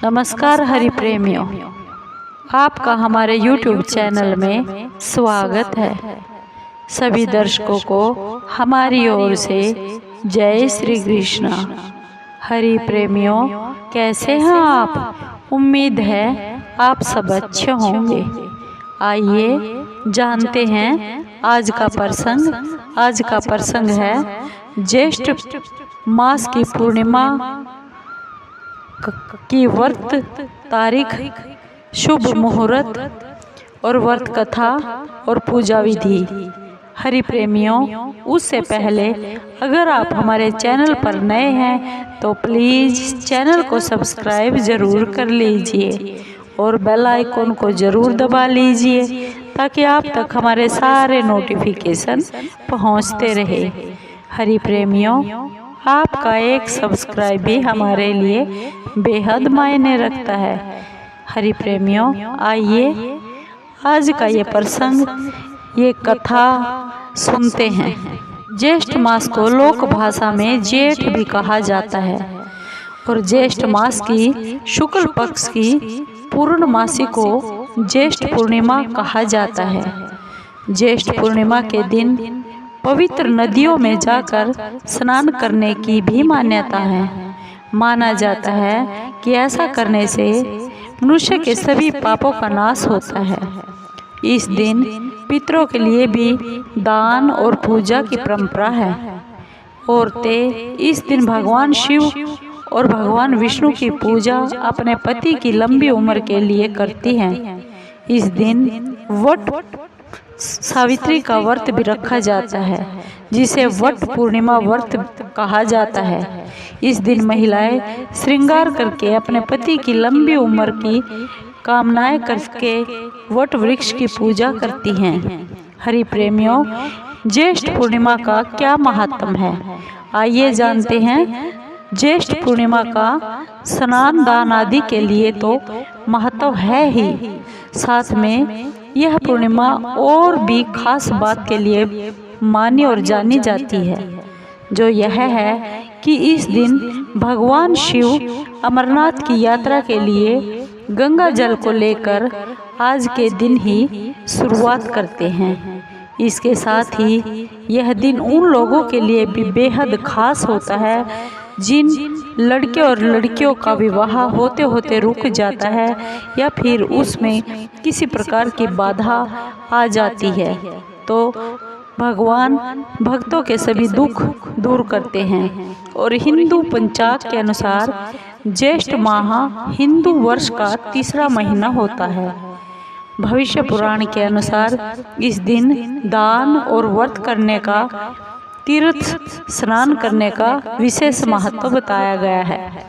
नमस्कार हरि प्रेमियों, आपका हमारे YouTube चैनल में स्वागत है। सभी दर्शकों को हमारी ओर से जय श्री कृष्णा। हरि प्रेमियों, कैसे हैं आप? उम्मीद है आप सब अच्छे होंगे। आइए जानते हैं आज का प्रसंग है ज्येष्ठ मास की पूर्णिमा की व्रत तारीख, शुभ मुहूर्त और व्रत कथा और पूजा विधि। हरि प्रेमियों, उससे पहले अगर आप हमारे चैनल पर नए हैं तो प्लीज़ चैनल को सब्सक्राइब ज़रूर कर लीजिए और बेल आइकन को ज़रूर दबा लीजिए ताकि आप तक हमारे सारे नोटिफिकेशन पहुंचते रहे। हरि प्रेमियों, आपका एक सब्सक्राइब भी हमारे लिए बेहद मायने रखता है। हरि प्रेमियों, आइए आज का ये प्रसंग, ये कथा सुनते हैं। ज्येष्ठ मास को लोक भाषा में जेठ भी कहा जाता है और ज्येष्ठ मास की शुक्ल पक्ष की पूर्णमासी को ज्येष्ठ पूर्णिमा कहा जाता है। ज्येष्ठ पूर्णिमा के दिन पवित्र नदियों में जाकर स्नान करने की भी मान्यता है। माना जाता है कि ऐसा करने से मनुष्य के सभी पापों का नाश होता है। इस दिन पितरों के लिए भी दान और पूजा की परंपरा है। औरतें इस दिन भगवान शिव और भगवान विष्णु की पूजा अपने पति की लंबी उम्र के लिए करती हैं। इस दिन वट सावित्री का व्रत भी रखा जाता है, जिसे वट पूर्णिमा व्रत कहा जाता है। इस दिन महिलाएं श्रृंगार करके अपने पति की लंबी उम्र की कामनाएं करके वट वृक्ष की पूजा करती हैं। हरि प्रेमियों, ज्येष्ठ पूर्णिमा का क्या महात्म है, आइए जानते हैं। ज्येष्ठ पूर्णिमा का स्नान दान आदि के लिए तो महत्व है ही, साथ में यह पूर्णिमा और भी खास बात के लिए मानी और जानी जाती है, जो यह है कि इस दिन भगवान शिव अमरनाथ की यात्रा के लिए गंगा जल को लेकर आज के दिन ही शुरुआत करते हैं। इसके साथ ही यह दिन उन लोगों के लिए भी बेहद खास होता है जिन लड़के और लड़कियों का विवाह होते होते रुक जाता है या फिर उसमें किसी प्रकार की बाधा आ जाती है, तो भगवान भक्तों के सभी दुख दूर करते हैं। और हिंदू पंचांग के अनुसार ज्येष्ठ माह हिंदू वर्ष का तीसरा महीना होता है। भविष्य पुराण के अनुसार इस दिन दान और व्रत करने का, तीर्थ स्नान करने का विशेष महत्व बताया गया है।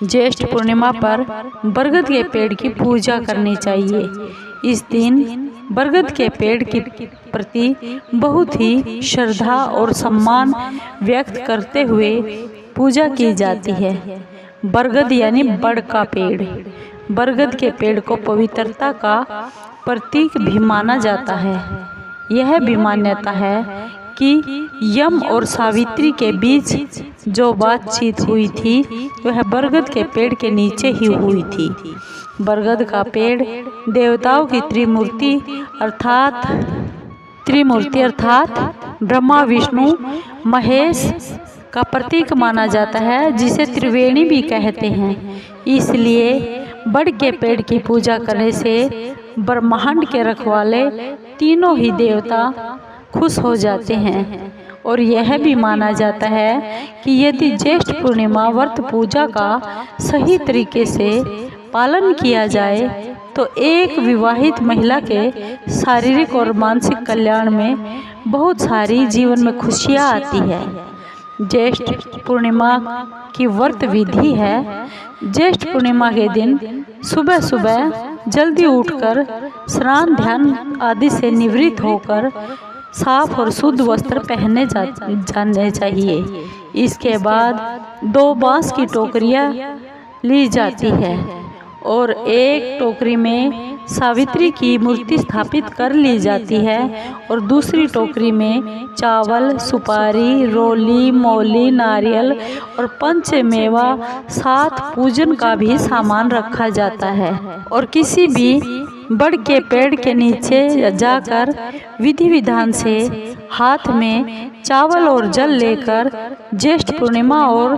ज्येष्ठ पूर्णिमा पर बरगद के पेड़ की पूजा करनी चाहिए। इस दिन बरगद के पेड़ के प्रति बहुत ही श्रद्धा और सम्मान व्यक्त करते हुए पूजा की जाती है। बरगद यानी बड़ का पेड़। बरगद के पेड़ को पवित्रता का प्रतीक भी माना जाता है। यह भी मान्यता है कि यम और सावित्री के बीच जो बातचीत हुई थी वह बरगद के पेड़ के नीचे ही हुई थी। बरगद का पेड़ देवताओं की त्रिमूर्ति अर्थात ब्रह्मा विष्णु महेश का प्रतीक माना जाता है, जिसे त्रिवेणी भी कहते हैं। इसलिए बड़ के पेड़ की पूजा करने से ब्रह्मांड के रखवाले तीनों ही देवता खुश हो जाते हैं। और यह भी माना जाता है कि यदि ज्येष्ठ पूर्णिमा व्रत पूजा का सही तरीके से पालन किया जाए तो एक विवाहित महिला के शारीरिक और मानसिक कल्याण में बहुत सारी जीवन में खुशियाँ आती है। ज्येष्ठ पूर्णिमा की व्रत विधि है। ज्येष्ठ पूर्णिमा के दिन सुबह सुबह जल्दी उठकर स्नान ध्यान आदि से निवृत्त होकर साफ और शुद्ध वस्त्र पहने जाने चाहिए। इसके बाद 2 बांस की टोकरियाँ ली जाती है और एक टोकरी में सावित्री की मूर्ति स्थापित कर ली जाती है और दूसरी टोकरी में चावल, सुपारी, रोली, मौली, नारियल और पंचमेवा 7 पूजन का भी सामान रखा जाता है। और किसी भी बड़ के पेड़ के नीचे जाकर विधि विधान से हाथ में चावल और जल लेकर ज्येष्ठ पूर्णिमा और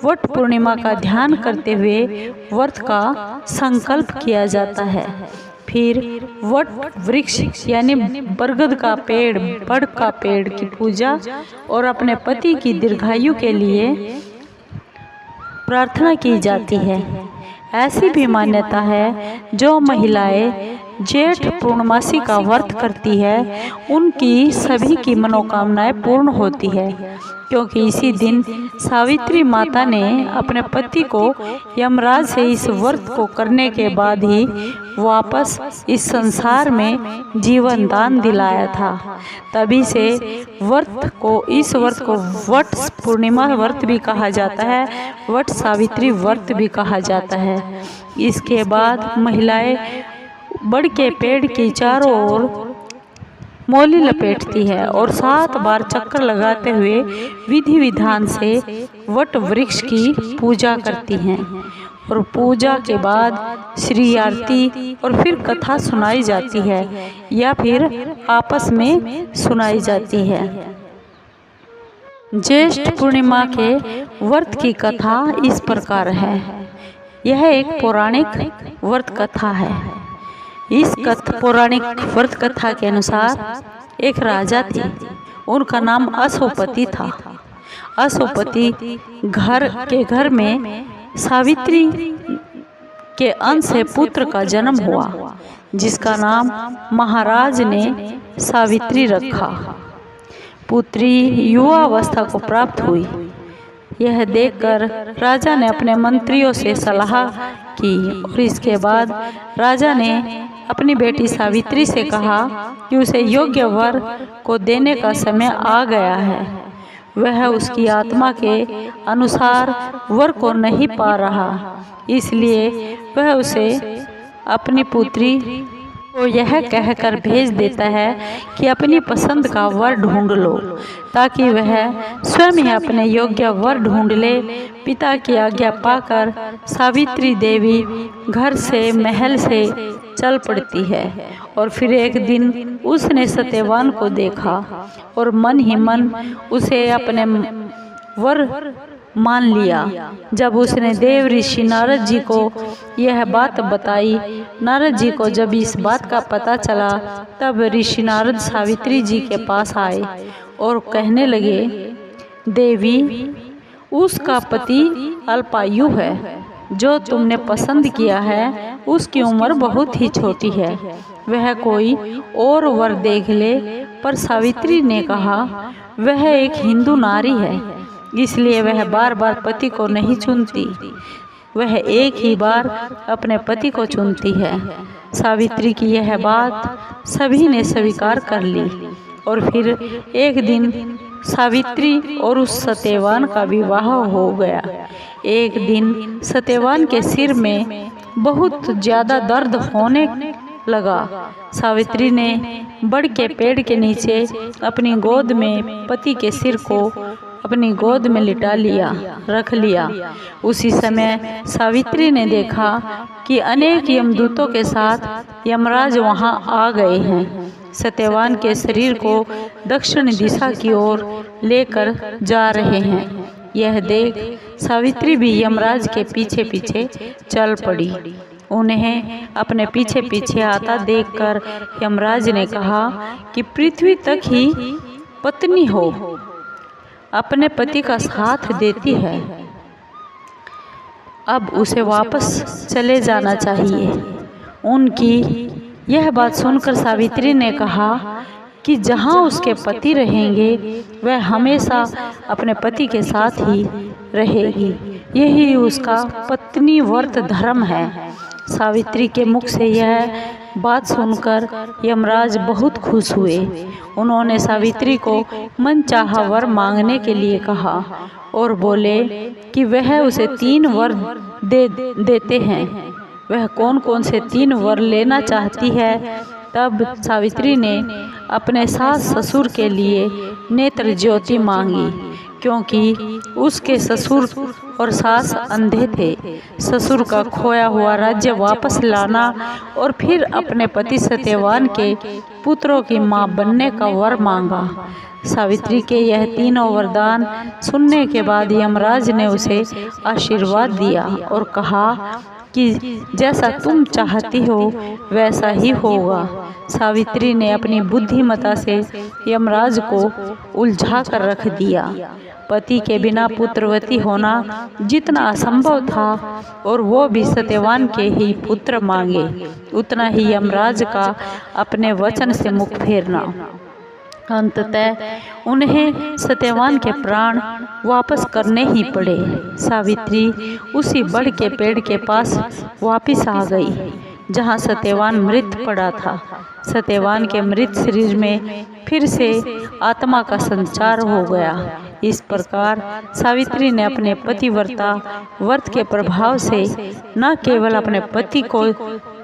वट पूर्णिमा का ध्यान करते हुए व्रत का संकल्प किया जाता है। फिर वट वृक्ष यानी बरगद का पेड़, बड़ का पेड़ की पूजा और अपने पति की दीर्घायु के लिए प्रार्थना की जाती है। ऐसी भी मान्यता है जो महिलाएं जेठ पूर्णमासी का व्रत करती है उनकी सभी की मनोकामनाएं पूर्ण होती है, क्योंकि इसी दिन सावित्री माता ने अपने पति को यमराज से इस व्रत को करने के बाद ही वापस इस संसार में जीवन दान दिलाया था। तभी से इस व्रत को वट पूर्णिमा व्रत भी कहा जाता है, वट सावित्री व्रत भी कहा जाता है। इसके बाद महिलाएं बड़ के पेड़ की चारों ओर मौली लपेटती है और 7 बार चक्कर लगाते हुए विधि विधान से वट वृक्ष की पूजा करती हैं। और पूजा के बाद श्री आरती और फिर कथा सुनाई जाती है या फिर आपस में सुनाई जाती है। ज्येष्ठ पूर्णिमा के व्रत की कथा इस प्रकार है। यह एक पौराणिक व्रत कथा है। इस पौराणिक व्रत कथा के अनुसार एक राजा थे, उनका नाम अशोपति था। अशोपति घर में सावित्री के अंश से पुत्र का जन्म हुआ, जिसका नाम महाराज ने सावित्री रखा। पुत्री युवावस्था को प्राप्त हुई। यह देखकर राजा ने अपने मंत्रियों से सलाह की और इसके बाद राजा ने अपनी बेटी सावित्री से कहा कि उसे योग्य वर को देने का समय आ गया है। वह उसकी आत्मा के अनुसार वर को नहीं पा रहा, इसलिए वह उसे अपनी पुत्री को यह कहकर भेज देता है कि अपनी पसंद का वर ढूंढ लो, ताकि वह स्वयं ही अपने योग्य वर ढूंढ ले। पिता की आज्ञा पाकर सावित्री देवी घर से महल से चल पड़ती है और फिर एक दिन उसने सत्यवान को देखा और मन ही मन उसे अपने वर मान लिया। जब उसने देव ऋषि नारद जी को यह बात बताई, नारद जी को जब इस बात का पता चला, तब ऋषि नारद सावित्री जी के पास आए और कहने लगे, देवी, उसका पति अल्पायु है, जो तुमने पसंद किया है उसकी उम्र बहुत ही छोटी है, वह कोई और वर देख ले। पर सावित्री ने कहा, वह एक हिंदू नारी है, इसलिए वह बार बार पति को नहीं चुनती, वह एक ही बार अपने पति को चुनती है। सावित्री की यह बात सभी ने स्वीकार कर ली और फिर एक दिन सावित्री और उस सत्यवान का विवाह हो गया। एक दिन सत्यवान के सिर में बहुत ज़्यादा दर्द होने लगा। सावित्री ने बड़ के पेड़ के नीचे अपनी गोद में पति के सिर को अपनी गोद में लिटा लिया, रख लिया। उसी समय सावित्री ने देखा कि अनेक यमदूतों के साथ यमराज वहां आ गए हैं, सत्यवान के शरीर को दक्षिण दिशा की ओर लेकर जा रहे हैं। यह देख सावित्री भी यमराज के पीछे पीछे चल पड़ी। उन्हें अपने पीछे पीछे आता देखकर यमराज ने कहा कि पृथ्वी तक ही पत्नी हो अपने पति का साथ देती है, अब उसे वापस चले जाना चाहिए। उनकी यह बात सुनकर सावित्री ने कहा कि जहाँ उसके पति रहेंगे वह हमेशा अपने पति के साथ ही रहेगी, यही उसका पत्नी व्रत धर्म है। सावित्री के मुख से यह बात सुनकर यमराज बहुत खुश हुए। उन्होंने सावित्री को मनचाहा वर मांगने के लिए कहा और बोले कि वह उसे 3 वर देते हैं। वह कौन कौन से 3 वर लेना चाहती है। तब सावित्री ने अपने सास ससुर के लिए नेत्र ज्योति मांगी, क्योंकि उसके ससुर और सास अंधे थे। ससुर का खोया हुआ राज्य वापस लाना और फिर अपने पति सत्यवान के पुत्रों की मां बनने का वर मांगा। सावित्री के यह तीनों वरदान सुनने के बाद यमराज ने उसे आशीर्वाद दिया और कहा कि जैसा तुम चाहती हो वैसा ही होगा। सावित्री ने अपनी बुद्धिमता से यमराज को उलझा कर रख दिया। पति के बिना पुत्रवती होना जितना असंभव था और वो भी सत्यवान के ही पुत्र मांगे, उतना ही यमराज का अपने वचन से मुख फेरना। अंततः उन्हें सत्यवान के प्राण वापस करने ही पड़े। सावित्री उसी बड़ के पेड़ के पास वापस आ गई जहां सत्यवान मृत पड़ा था। सत्यवान के मृत शरीर में फिर से आत्मा का संचार हो गया। इस प्रकार सावित्री ने अपने पतिव्रता व्रत के प्रभाव से न केवल अपने पति को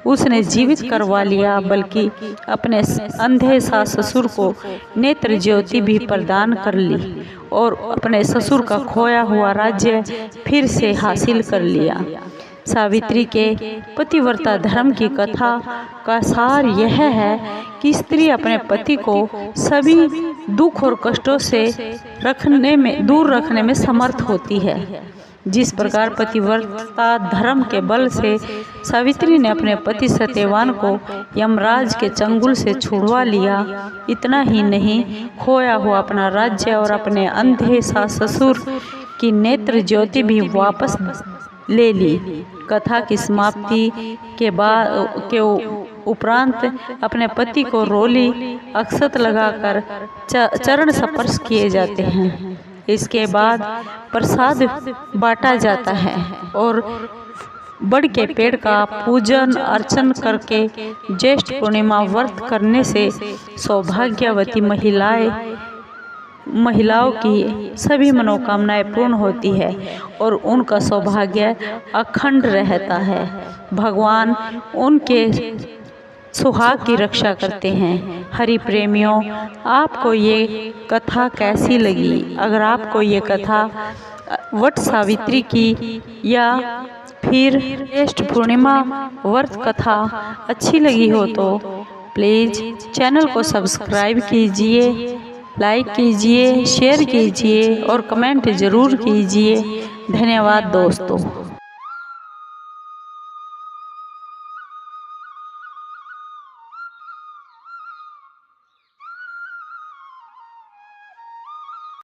उसने जीवित करवा लिया, बल्कि अपने अंधे सास ससुर को नेत्र ज्योति भी प्रदान कर ली और अपने ससुर का खोया हुआ राज्य फिर से हासिल कर लिया। सावित्री के पतिव्रता धर्म की कथा का सार यह है कि स्त्री अपने पति को सभी दुख और कष्टों से दूर रखने में समर्थ होती है। जिस प्रकार पतिव्रता धर्म के बल से सावित्री ने अपने पति सत्यवान को यमराज के चंगुल से छुड़वा लिया, इतना ही नहीं, खोया हुआ अपना राज्य और अपने अंधे सास ससुर की नेत्र ज्योति भी वापस ले ली। कथा की समाप्ति के उपरांत अपने पति को रोली अक्षत लगाकर चरण स्पर्श किए जाते हैं। इसके बाद प्रसाद बांटा जाता है और बड़ के पेड़ का पूजन अर्चन करके ज्येष्ठ पूर्णिमा व्रत करने से सौभाग्यवती महिलाओं की सभी मनोकामनाएं पूर्ण होती है और उनका सौभाग्य अखंड रहता है। भगवान उनके सुहाग की रक्षा करते हैं। हरि प्रेमियों, आपको ये कथा कैसी लगी? अगर आपको ये कथा वट सावित्री की या फिर ज्येष्ठ पूर्णिमा व्रत कथा अच्छी लगी हो तो प्लीज़ चैनल को सब्सक्राइब कीजिए, लाइक कीजिए, शेयर कीजिए और कमेंट ज़रूर कीजिए। धन्यवाद दोस्तों।